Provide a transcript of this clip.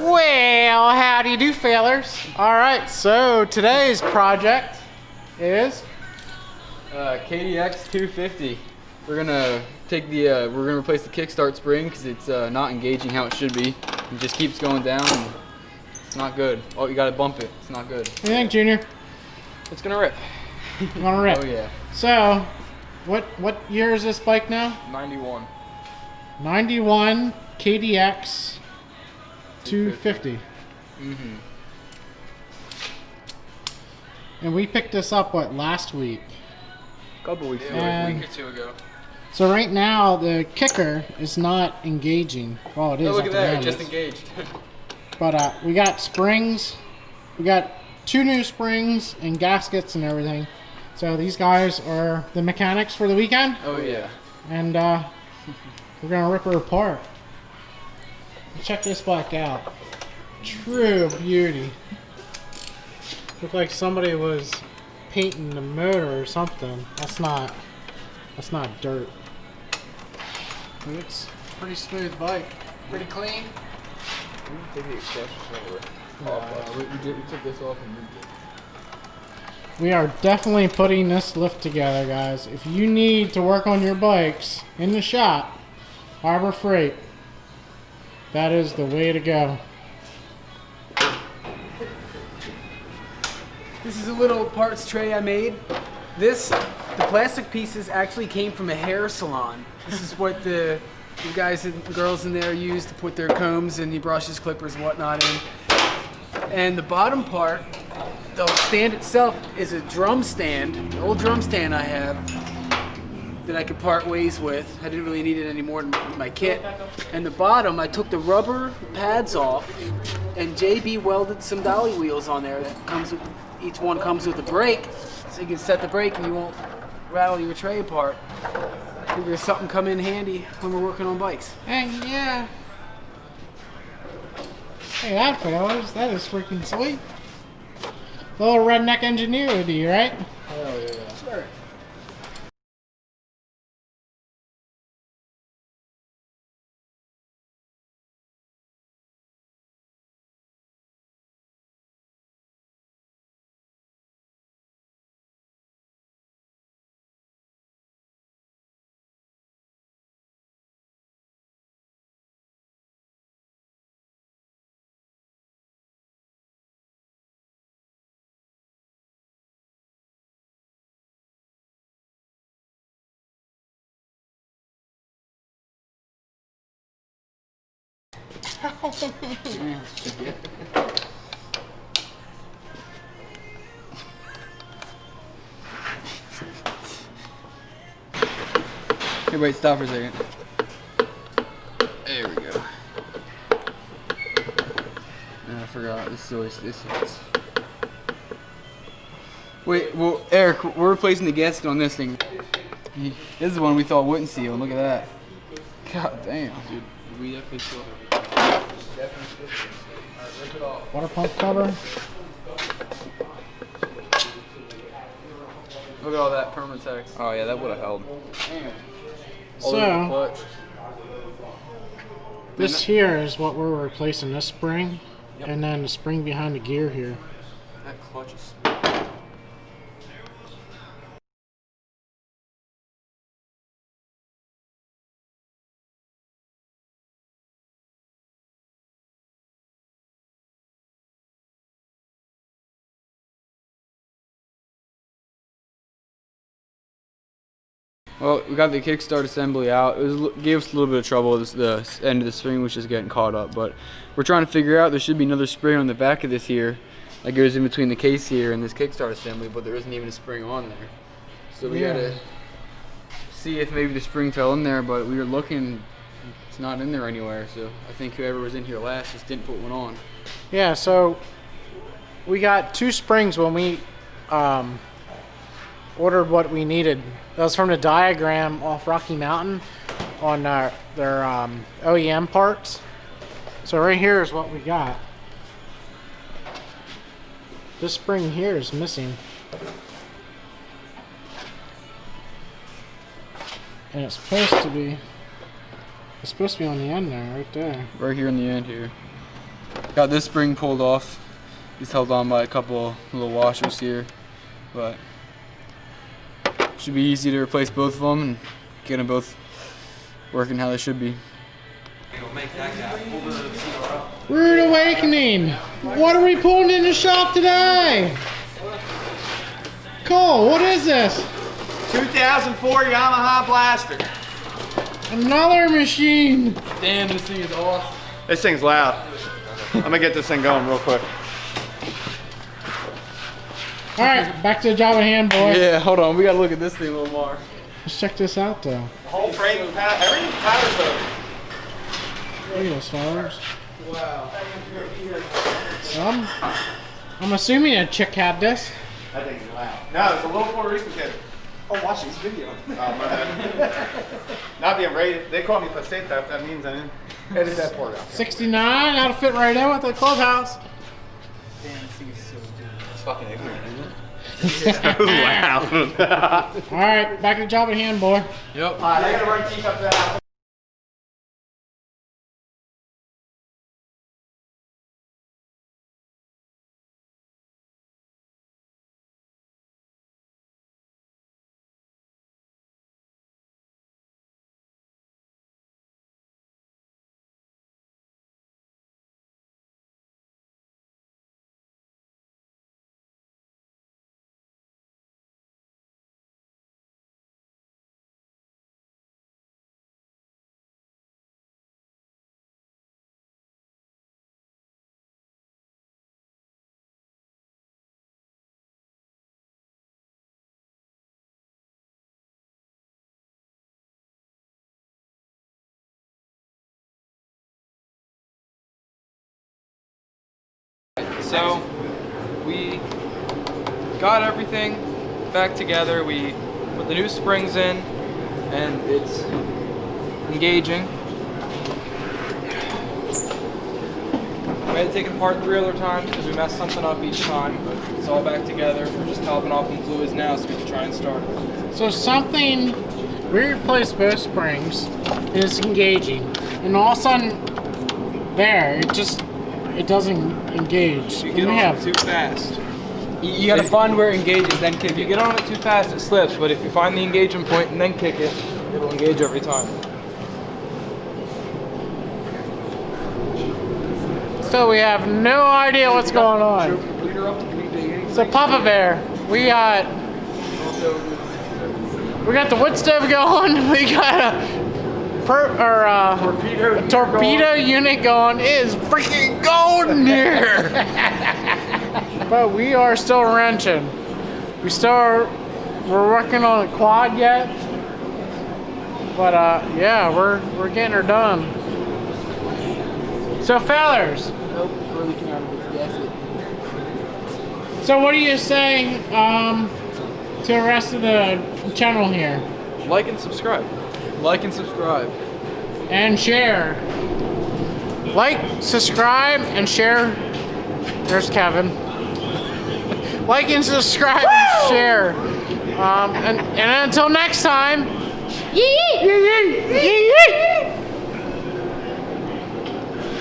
Well, how do you do, fellas? All right, so today's project is KDX250. We're gonna take the we're gonna replace the kickstart spring because it's not engaging how it should be. It just keeps going down. And it's not good. Oh, you gotta bump it. It's not good. What do you think, Junior? It's gonna rip. You wanna rip? Oh yeah. So, what year is this bike now? 91. 91 KDX 250. Mm-hmm. And we picked this up, what, last week? A couple weeks ago. And A week or two ago. so right now, the kicker is not engaging. Well, it is. Oh, look at that. It moment. just engaged. But we got springs. We got 2 new springs and gaskets and everything. So these guys are the mechanics for the weekend. Oh yeah. And we're gonna rip her apart. Check this bike out. True beauty. Look like somebody was painting the motor or something. That's not dirt. But it's a pretty smooth bike. Pretty clean. We took this off and moved it. We are definitely putting this lift together, guys. If you need to work on your bikes in the shop, Harbor Freight, that is the way to go. This is a little parts tray I made. The plastic pieces actually came from a hair salon. This is what the guys and girls in there use to put their combs and the brushes, clippers, and whatnot in. And the bottom part, the stand itself, is a drum stand, an old drum stand I have that I could part ways with. I didn't really need it anymore in my kit. And the bottom, I took the rubber pads off and JB welded some dolly wheels on there that comes with, each one comes with a brake, so you can set the brake and you won't rattle your tray apart. Figure something come in handy when we're working on bikes. Hey, yeah. Hey, that fellas, that is freaking sweet. Little redneck engineer with you, right? Hell yeah. Sure. Hey, wait, stop for a second. There we go. I forgot. This hits. Wait, well, Eric, we're replacing the gasket on this thing. This is the one we thought wouldn't seal. Look at that. God damn. Dude, we definitely still have it. Rip it off. Water pump cover. Look at all that Permatex. Oh yeah, that would have held. Damn. So, this here is what we're replacing, this spring, and then the spring behind the gear here. That clutch is. Well, we got the kickstart assembly out. It gave us a little bit of trouble. The end of the spring was just getting caught up, but we're trying to figure out. There should be another spring on the back of this here that goes in between the case here and this kickstart assembly, but there isn't even a spring on there. So we gotta see if maybe the spring fell in there, but we were looking. It's not in there anywhere. So I think whoever was in here last just didn't put one on. Yeah, so we got 2 springs when we ordered what we needed. That was from the diagram off Rocky Mountain on their OEM parts. So right here is what we got. This spring here is missing. And it's supposed to be It's supposed to be on the end there, right there. Right here in the end here. Got this spring pulled off. It's held on by a couple little washers here, but should be easy to replace both of them and get them both working how they should be. Rude awakening. What are we pulling in the shop today? Cole, what is this? 2004 Yamaha Blaster. Another machine. Damn, this thing is awesome. This thing's loud. I'm gonna get this thing going real quick. All right, back to the job at hand, boy. Yeah, hold on. We gotta look at this thing a little more. Let's check this out, though. The whole frame, everything's powder coated. Look at those flowers. Wow. I'm assuming a chick had this. That thing's loud. No, it's a little Puerto Rican kid. Oh, watch this video. Oh, my bad. Not being rated. They call me paseta if that means anything. Edit that part out. 69, that'll fit right in with the clubhouse. Damn, this thing is so good. It's fucking ignorant, isn't it? So loud. All right, back to the job at hand, boy. Yep. Alright, I gotta run keep up to the house. So we got everything back together. We put the new springs in, and it's engaging. We had to take it apart 3 other times because we messed something up each time, but it's all back together. We're just topping off some fluids now so we can try and start it. So something, we replaced both springs, and it's engaging. And all of a sudden, there, it doesn't engage. You And get we on have it too fast. You gotta find where it engages, then kick. If you get on it too fast, it slips, but if you find the engagement point and then kick it, it'll engage every time. So we have no idea what's going on. So Papa Bear, we got the wood stove going. We got a torpedo unit going. It is freaking golden here. But we are still wrenching. We're working on a quad yet. But yeah, we're getting her done. So fellas. Nope, we're leaking out of its gasket. So what do you say to the rest of the channel here? Like and subscribe. Like and subscribe. And share. Like, subscribe, and share. There's Kevin. Like and subscribe and share. And until next time. Yee yee! Yee yee! Yee yee!